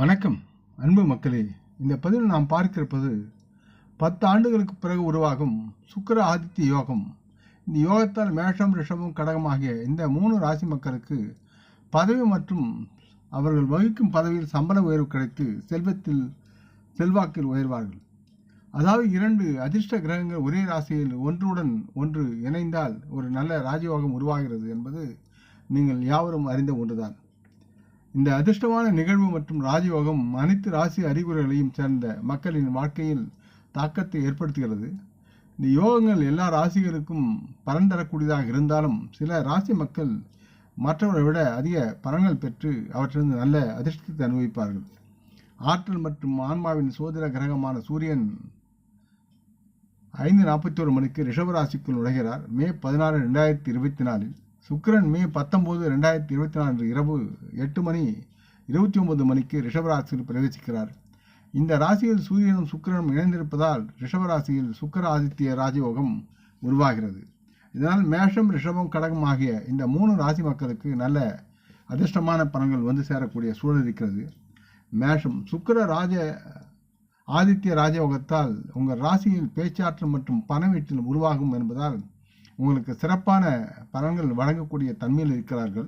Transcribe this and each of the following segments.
வணக்கம் அன்பு மக்களே. இந்த பதிவில் நாம் பார்க்கிறப்பது 10 ஆண்டுகளுக்கு பிறகு உருவாகும் சுக்கிர ஆதித்ய யோகம். இந்த யோகத்தால் மேஷம், ரிஷபம், கடகம் ஆகிய இந்த 3 ராசி மக்களுக்கு பதவி மற்றும் அவர்கள் வகிக்கும் பதவியில் சம்பள உயர்வு கிடைத்து செல்வாக்கில் உயர்வார்கள். அதாவது 2 அதிர்ஷ்ட கிரகங்கள் ஒரே ராசியில் ஒன்றுடன் ஒன்று இணைந்தால் ஒரு நல்ல ராஜயோகம் உருவாகிறது என்பது நீங்கள் யாவரும் அறிந்த ஒன்றுதான். இந்த அதிர்ஷ்டமான நிகழ்வு மற்றும் ராஜயோகம் அனைத்து ராசி அறிகுறிகளையும் சேர்ந்த மக்களின் வாழ்க்கையில் தாக்கத்தை ஏற்படுத்துகிறது. இந்த யோகங்கள் எல்லா ராசிகளுக்கும் பலன் தரக்கூடியதாக இருந்தாலும் சில ராசி மக்கள் மற்றவரை விட அதிக பலன்கள் பெற்று அவற்றிலிருந்து நல்ல அதிர்ஷ்டத்தை அனுபவிப்பார்கள். ஆற்றல் மற்றும் ஆன்மாவின் சோதர கிரகமான சூரியன் 5:41 மணிக்கு ரிஷபராசிக்குள் நுழைகிறார். மே 16, 2024 சுக்கிரன் மே 19, 2024 இரவு 8:29 மணிக்கு ரிஷபராசியில் பிரவேசிக்கிறார். இந்த ராசியில் சூரியனும் சுக்கிரனும் இணைந்திருப்பதால் ரிஷபராசியில் சுக்கிர ஆதித்ய ராஜயோகம் உருவாகிறது. இதனால் மேஷம், ரிஷபம், கடகம் ஆகிய இந்த 3 ராசி மக்களுக்கு நல்ல அதிர்ஷ்டமான பலன்கள் வந்து சேரக்கூடிய சூழல் இருக்கிறது. மேஷம் சுக்கிர ஆதித்ய ராஜயோகத்தால் உங்கள் ராசியில் பேச்சாற்றல் மற்றும் பணவீட்டில் உருவாகும் என்பதால் உங்களுக்கு சிறப்பான பலன்கள் வழங்கக்கூடிய தன்மையில் இருக்கிறார்கள்.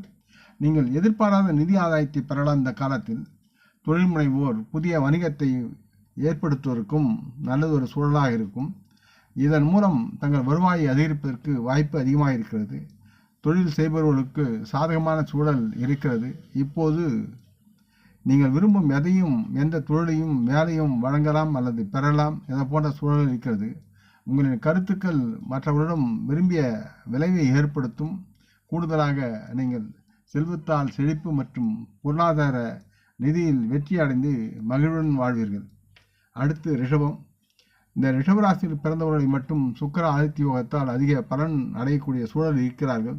நீங்கள் எதிர்பாராத நிதி ஆதாயத்தை பெறலாம். இந்த காலத்தில் தொழில் முனைவோர் புதிய வணிகத்தை ஏற்படுத்துவதற்கும் நல்லது ஒரு சூழலாக இருக்கும். இதன் மூலம் தங்கள் வருவாயை அதிகரிப்பதற்கு வாய்ப்பு அதிகமாக இருக்கிறது. தொழில் செய்பவர்களுக்கு சாதகமான சூழல் இருக்கிறது. இப்போது நீங்கள் விரும்பும் எதையும் எந்த தொழிலையும் வேலையும் வழங்கலாம் அல்லது பெறலாம் என போன்ற சூழல் இருக்கிறது. உங்களின் கருத்துக்கள் மற்றவர்களிடம் விரும்பிய விளைவை ஏற்படுத்தும். கூடுதலாக நீங்கள் செல்வத்தால் செழிப்பு மற்றும் பொருளாதார நிதியில் வெற்றி அடைந்து மகிழ்வுடன் வாழ்வீர்கள். அடுத்து ரிஷபம். இந்த ரிஷபராசியில் பிறந்தவர்களை மட்டும் சுக்கிர ஆதித்ய யோகத்தால் அதிக பலன் அடையக்கூடிய சூழல் இருக்கிறார்கள்.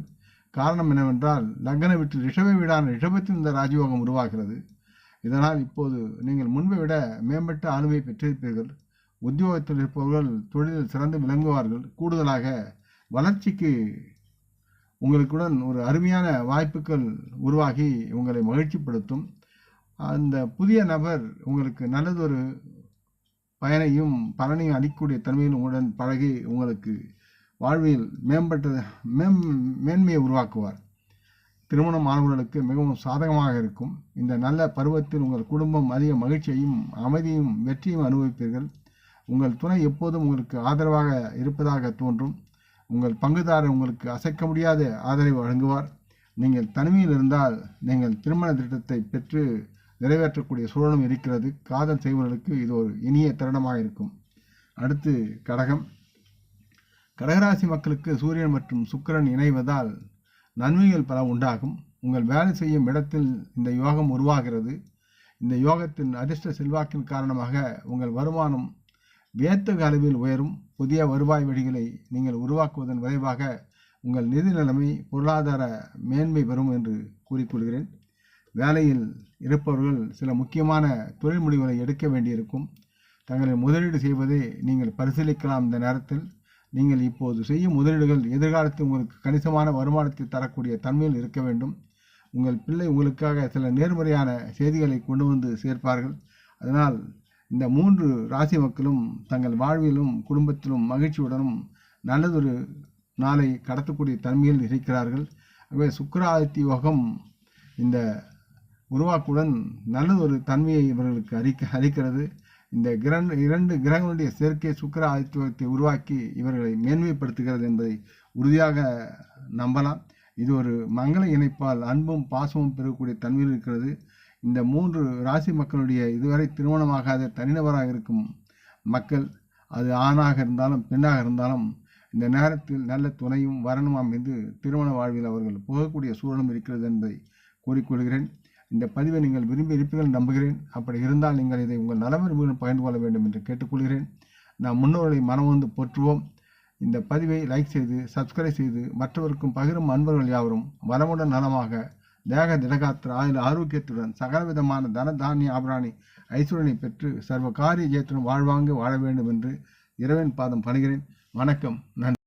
காரணம் என்னவென்றால் லக்ன வீட்டில் ரிஷப வீடான ரிஷபத்தில் இந்த ராஜயோகம் உருவாகிறது. இதனால் இப்போது நீங்கள் முன்பை விட மேம்பட்ட ஆளுமை பெற்றிருப்பீர்கள். உத்தியோகத்தில் இருப்பவர்கள் தொழிலில் சிறந்து விளங்குவார்கள். கூடுதலாக வளர்ச்சிக்கு உங்களுக்குடன் ஒரு அருமையான வாய்ப்புகள் உருவாகி உங்களை மகிழ்ச்சிப்படுத்தும். அந்த புதிய நபர் உங்களுக்கு நல்லதொரு பயனையும் பலனையும் அளிக்கக்கூடிய தன்மையில் உங்களுடன் பழகி உங்களுக்கு வாழ்வில் மேன்மையை உருவாக்குவார். திருமணம் ஆனவர்களுக்கு மிகவும் சாதகமாக இருக்கும். இந்த நல்ல பருவத்தில் உங்கள் குடும்பம் அதிக மகிழ்ச்சியையும் அமைதியும் வெற்றியும் அனுபவிப்பீர்கள். உங்கள் துணை எப்போதும் உங்களுக்கு ஆதரவாக இருப்பதாக தோன்றும். உங்கள் பங்குதாரர் உங்களுக்கு அசைக்க முடியாத ஆதரவை வழங்குவார். நீங்கள் தனிமையில் இருந்தால் நீங்கள் திருமண திட்டத்தை பெற்று நிறைவேற்றக்கூடிய சூழலும் இருக்கிறது. காதல் செய்வர்களுக்கு இது ஒரு இனிய தருணமாக இருக்கும். அடுத்து கடகம். கடகராசி மக்களுக்கு சூரியன் மற்றும் சுக்கிரன் இணைவதால் நன்மைகள் பல உண்டாகும். உங்கள் வேலை செய்யும் இடத்தில் இந்த யோகம் உருவாகிறது. இந்த யோகத்தின் அதிர்ஷ்ட செல்வாக்கின் காரணமாக உங்கள் வருமானம் வியத்தகு அளவில் உயரும். புதிய வருவாய் வழிகளை நீங்கள் உருவாக்குவதன் விளைவாக உங்கள் நிதி நிலைமை பொருளாதார மேன்மை பெறும் என்று கூறிக்கொள்கிறேன். வேலையில் இருப்பவர்கள் சில முக்கியமான தொழில் முடிவுகளை எடுக்க வேண்டியிருக்கும். தங்களை முதலீடு செய்வதை நீங்கள் பரிசீலிக்கலாம். இந்த நேரத்தில் நீங்கள் இப்போது செய்யும் முதலீடுகள் எதிர்காலத்தில் உங்களுக்கு கணிசமான வருமானத்தை தரக்கூடிய தன்மையில் இருக்க வேண்டும். உங்கள் பிள்ளை உங்களுக்காக சில நேர்மறையான செய்திகளை கொண்டு வந்து சேர்ப்பார்கள். அதனால் இந்த 3 ராசி மக்களும் தங்கள் வாழ்விலும் குடும்பத்திலும் மகிழ்ச்சியுடனும் நல்லதொரு நாளை கடத்தக்கூடிய தன்மையில் இருக்கிறார்கள். ஆகவே சுக்கிர ஆதித்ய யோகம் இந்த உருவாக்குடன் நல்லதொரு தன்மையை இவர்களுக்கு அளிக்கிறது. இந்த 2 கிரகங்களுடைய சேர்க்கை சுக்கிர ஆதித்ய யோகத்தை உருவாக்கி இவர்களை மேன்மைப்படுத்துகிறது என்பதை உறுதியாக நம்பலாம். இது ஒரு மங்கள இணைப்பால் அன்பும் பாசமும் பெறக்கூடிய தன்மையில் இருக்கிறது. இந்த 3 ராசி மக்களுடைய இதுவரை திருமணமாகாத தனிநபராக இருக்கும் மக்கள், அது ஆணாக இருந்தாலும் பெண்ணாக இருந்தாலும், இந்த நேரத்தில் நல்ல துணையும் வரணும் அமைந்து திருமண வாழ்வில் அவர்கள் போகக்கூடிய சூழலும் இருக்கிறது என்பதை கூறிக்கொள்கிறேன். இந்த பதிவை நீங்கள் விரும்பி இருப்பீர்கள் நம்புகிறேன். அப்படி இருந்தால் நீங்கள் இதை உங்கள் நலவிரும்புடன் பகிர்ந்து கொள்ள வேண்டும் என்று கேட்டுக்கொள்கிறேன். நாம் முன்னோர்களை மனமுந்து போற்றுவோம். இந்த பதிவை லைக் செய்து சப்ஸ்கிரைப் செய்து மற்றவருக்கும் பகிரும் அன்பர்கள் யாவரும் வளமுடன் நலமாக தேக திடகாத்திர ஆயுள் ஆரோக்கியத்துடன் சகலவிதமான தன தானிய ஆபராணி ஐஸ்வரனை பெற்று சர்வ காரிய ஜெயத்துடன் வாழ்வாங்கு வாழ வேண்டும் என்று இறைவன் பாதம் பணிகிறேன். வணக்கம். நன்றி.